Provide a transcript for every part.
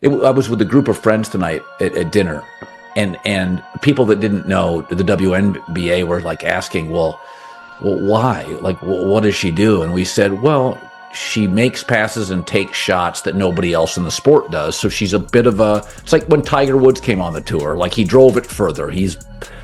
I was with a group of friends tonight at dinner, and people that didn't know the WNBA were like asking, well, why? Like, what does she do? And we said, well, she makes passes and takes shots that nobody else in the sport does. So she's a bit of it's like when Tiger Woods came on the tour, like he drove it further.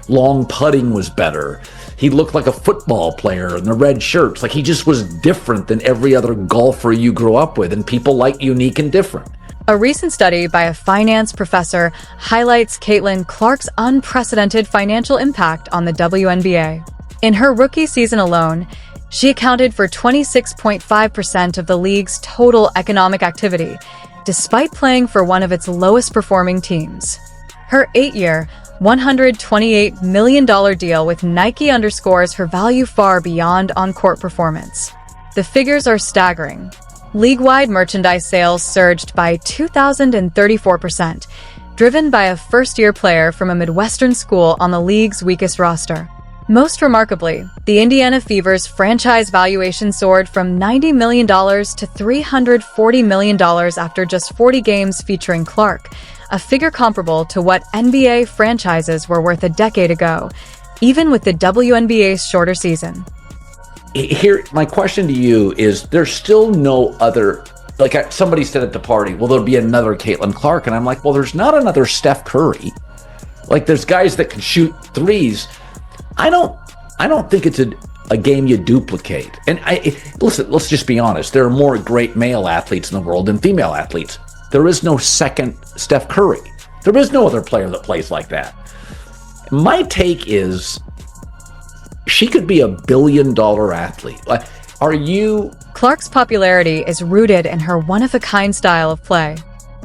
Long putting was better. He looked like a football player in the red shirts. Like he just was different than every other golfer you grew up with. And people like unique and different. A recent study by a finance professor highlights Caitlin Clark's unprecedented financial impact on the WNBA. In her rookie season alone, she accounted for 26.5% of the league's total economic activity, despite playing for one of its lowest-performing teams. Her 8-year, $128 million deal with Nike underscores her value far beyond on-court performance. The figures are staggering. League-wide merchandise sales surged by 2,034%, driven by a first-year player from a Midwestern school on the league's weakest roster. Most remarkably, the Indiana Fever's franchise valuation soared from $90 million to $340 million after just 40 games featuring Clark, a figure comparable to what NBA franchises were worth a decade ago, even with the WNBA's shorter season. Here, my question to you is, there's still no other, like somebody said at the party, well, there'll be another Caitlin Clark. And I'm like, well, there's not another Steph Curry. Like there's guys that can shoot threes. I don't think it's a game you duplicate. And listen, let's just be honest. There are more great male athletes in the world than female athletes. There is no second Steph Curry. There is no other player that plays like that. My take is she could be a billion-dollar athlete. Clark's popularity is rooted in her one-of-a-kind style of play.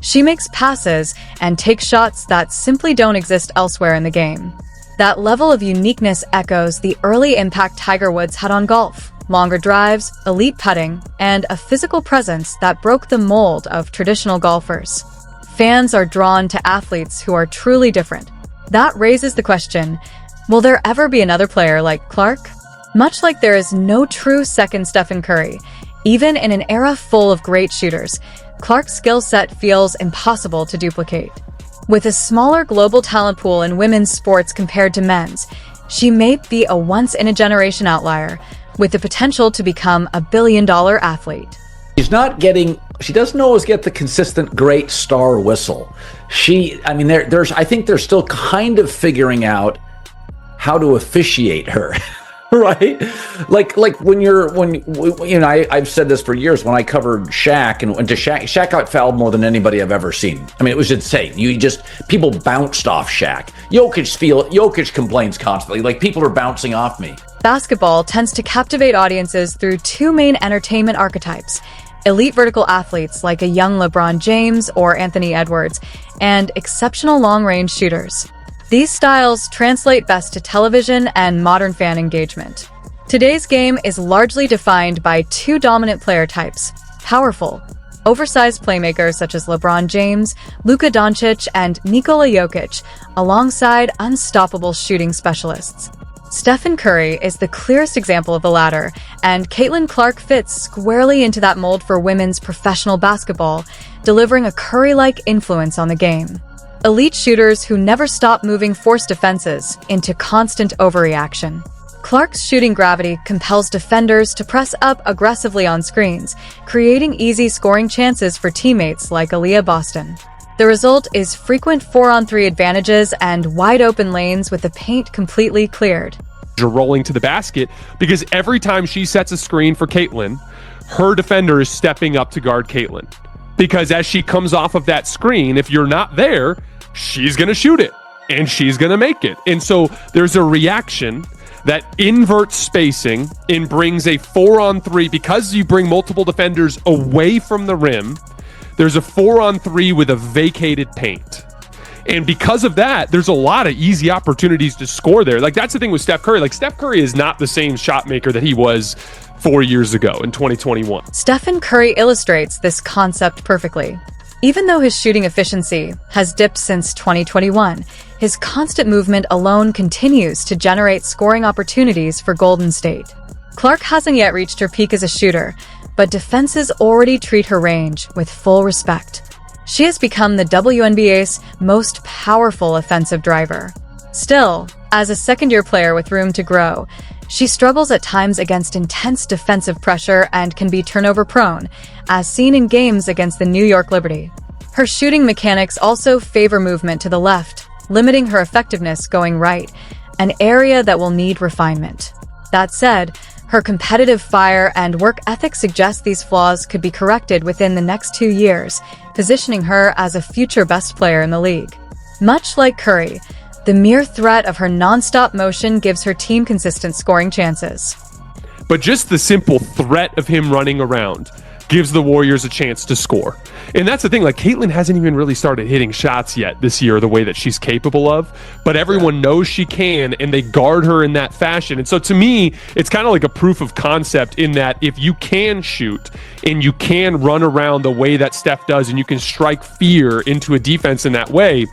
She makes passes and takes shots that simply don't exist elsewhere in the game. That level of uniqueness echoes the early impact Tiger Woods had on golf: longer drives, elite putting, and a physical presence that broke the mold of traditional golfers. Fans are drawn to athletes who are truly different. That raises the question, will there ever be another player like Clark? Much like there is no true second Stephen Curry, even in an era full of great shooters, Clark's skill set feels impossible to duplicate. With a smaller global talent pool in women's sports compared to men's, she may be a once-in-a-generation outlier, with the potential to become a billion-dollar athlete. She doesn't always get the consistent great star whistle. I think they're still kind of figuring out how to officiate her. Right? Like I've said this for years when I covered Shaq and went to Shaq got fouled more than anybody I've ever seen. I mean, it was insane. People bounced off Shaq. Jokic complains constantly, like people are bouncing off me. Basketball tends to captivate audiences through two main entertainment archetypes: elite vertical athletes like a young LeBron James or Anthony Edwards, and exceptional long-range shooters. These styles translate best to television and modern fan engagement. Today's game is largely defined by two dominant player types: powerful, oversized playmakers such as LeBron James, Luka Doncic, and Nikola Jokic, alongside unstoppable shooting specialists. Stephen Curry is the clearest example of the latter, and Caitlin Clark fits squarely into that mold for women's professional basketball, delivering a Curry-like influence on the game. Elite shooters who never stop moving forced defenses into constant overreaction. Clark's shooting gravity compels defenders to press up aggressively on screens, creating easy scoring chances for teammates like Aaliyah Boston. The result is frequent 4-on-3 advantages and wide-open lanes with the paint completely cleared. You're rolling to the basket because every time she sets a screen for Caitlin, her defender is stepping up to guard Caitlin. Because as she comes off of that screen, if you're not there, she's going to shoot it and she's going to make it. And so there's a reaction that inverts spacing and brings a 4-on-3. Because you bring multiple defenders away from the rim, there's a 4-on-3 with a vacated paint. And because of that, there's a lot of easy opportunities to score there. Like, that's the thing with Steph Curry. Like, Steph Curry is not the same shot maker that he was 4 years ago in 2021. Stephen Curry illustrates this concept perfectly. Even though his shooting efficiency has dipped since 2021, his constant movement alone continues to generate scoring opportunities for Golden State. Clark hasn't yet reached her peak as a shooter, but defenses already treat her range with full respect. She has become the WNBA's most powerful offensive driver. Still, as a second-year player with room to grow, she struggles at times against intense defensive pressure and can be turnover-prone, as seen in games against the New York Liberty. Her shooting mechanics also favor movement to the left, limiting her effectiveness going right, an area that will need refinement. That said, her competitive fire and work ethic suggest these flaws could be corrected within the next 2 years, positioning her as a future best player in the league. Much like Curry, the mere threat of her non-stop motion gives her team consistent scoring chances. But just the simple threat of him running around gives the Warriors a chance to score. And that's the thing, like Caitlin hasn't even really started hitting shots yet this year the way that she's capable of, but everyone knows she can and they guard her in that fashion. And so to me, it's kind of like a proof of concept in that if you can shoot and you can run around the way that Steph does and you can strike fear into a defense in that way,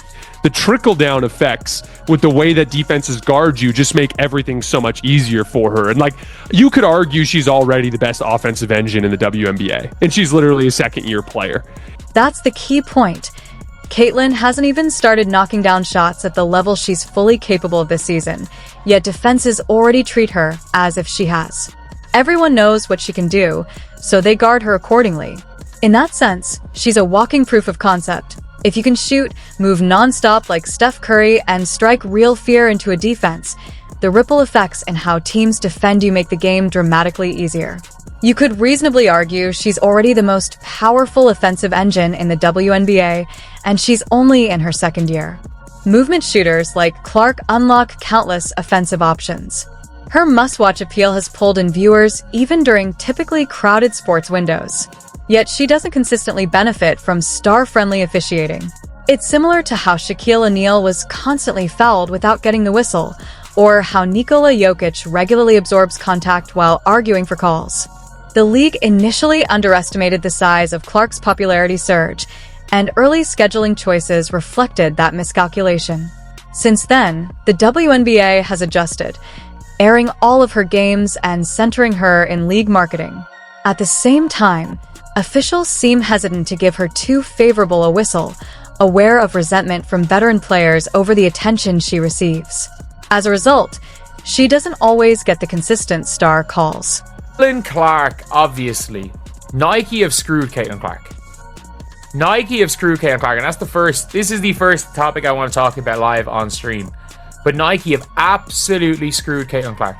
the trickle-down effects with the way that defenses guard you just make everything so much easier for her. And like, you could argue she's already the best offensive engine in the WNBA, and she's literally a second-year player. That's the key point. Caitlin hasn't even started knocking down shots at the level she's fully capable of this season, yet defenses already treat her as if she has. Everyone knows what she can do, so they guard her accordingly. In that sense, she's a walking proof of concept. If you can shoot, move non-stop like Steph Curry, and strike real fear into a defense, the ripple effects in how teams defend you make the game dramatically easier. You could reasonably argue she's already the most powerful offensive engine in the WNBA, and she's only in her second year. Movement shooters like Clark unlock countless offensive options. Her must-watch appeal has pulled in viewers even during typically crowded sports windows. Yet she doesn't consistently benefit from star-friendly officiating. It's similar to how Shaquille O'Neal was constantly fouled without getting the whistle, or how Nikola Jokic regularly absorbs contact while arguing for calls. The league initially underestimated the size of Clark's popularity surge, and early scheduling choices reflected that miscalculation. Since then, the WNBA has adjusted, airing all of her games and centering her in league marketing. At the same time, officials seem hesitant to give her too favorable a whistle, aware of resentment from veteran players over the attention she receives. As a result, she doesn't always get the consistent star calls. Caitlin Clark, obviously. Nike have screwed Caitlin Clark. Nike have screwed Caitlin Clark, and this is the first topic I want to talk about live on stream. But Nike have absolutely screwed Caitlin Clark.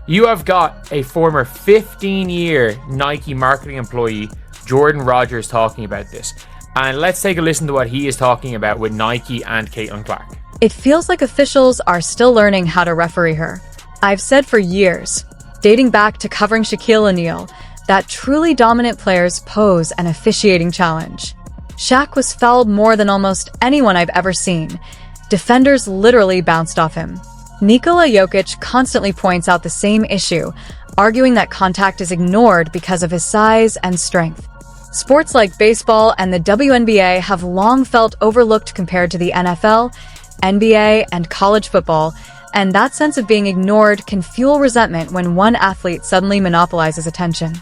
You have got a former 15-year Nike marketing employee, Jordan Rogers, talking about this. And let's take a listen to what he is talking about with Nike and Caitlin Clark. It feels like officials are still learning how to referee her. I've said for years, dating back to covering Shaquille O'Neal, that truly dominant players pose an officiating challenge. Shaq was fouled more than almost anyone I've ever seen. Defenders literally bounced off him. Nikola Jokic constantly points out the same issue, arguing that contact is ignored because of his size and strength. Sports like baseball and the WNBA have long felt overlooked compared to the NFL, NBA, and college football, and that sense of being ignored can fuel resentment when one athlete suddenly monopolizes attention.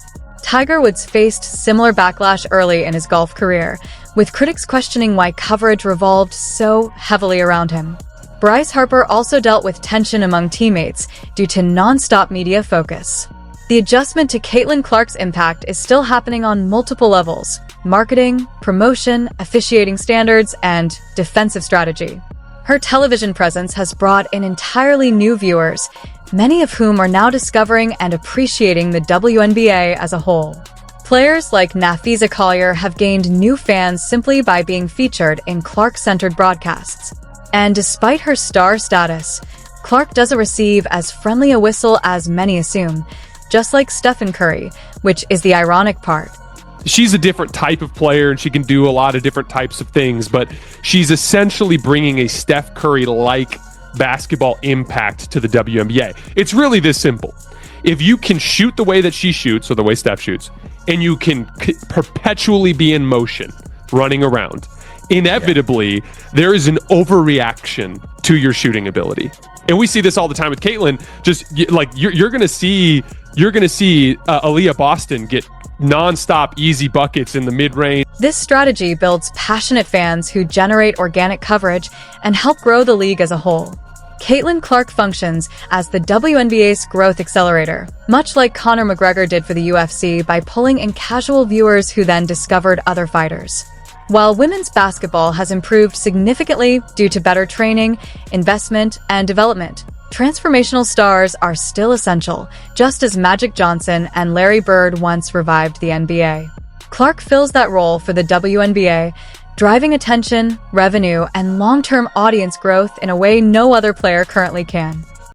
Tiger Woods faced similar backlash early in his golf career, with critics questioning why coverage revolved so heavily around him. Bryce Harper also dealt with tension among teammates due to non-stop media focus. The adjustment to Caitlin Clark's impact is still happening on multiple levels: marketing, promotion, officiating standards, and defensive strategy. Her television presence has brought in entirely new viewers, many of whom are now discovering and appreciating the WNBA as a whole. Players like Nafisa Collier have gained new fans simply by being featured in Clark-centered broadcasts. And despite her star status, Clark doesn't receive as friendly a whistle as many assume, just like Stephen Curry, which is the ironic part. She's a different type of player and she can do a lot of different types of things, but she's essentially bringing a Steph Curry-like basketball impact to the WNBA. It's really this simple. If you can shoot the way that she shoots, or the way Steph shoots, and you can perpetually be in motion, running around, inevitably there is an overreaction to your shooting ability. And we see this all the time with Caitlin. Just like you're going to see Aaliyah Boston get nonstop easy buckets in the mid-range. This strategy builds passionate fans who generate organic coverage and help grow the league as a whole. Caitlin Clark functions as the WNBA's growth accelerator, much like Conor McGregor did for the UFC by pulling in casual viewers who then discovered other fighters. While women's basketball has improved significantly due to better training, investment, and development, transformational stars are still essential, just as Magic Johnson and Larry Bird once revived the NBA. Clark fills that role for the WNBA, driving attention, revenue, and long-term audience growth in a way no other player currently can.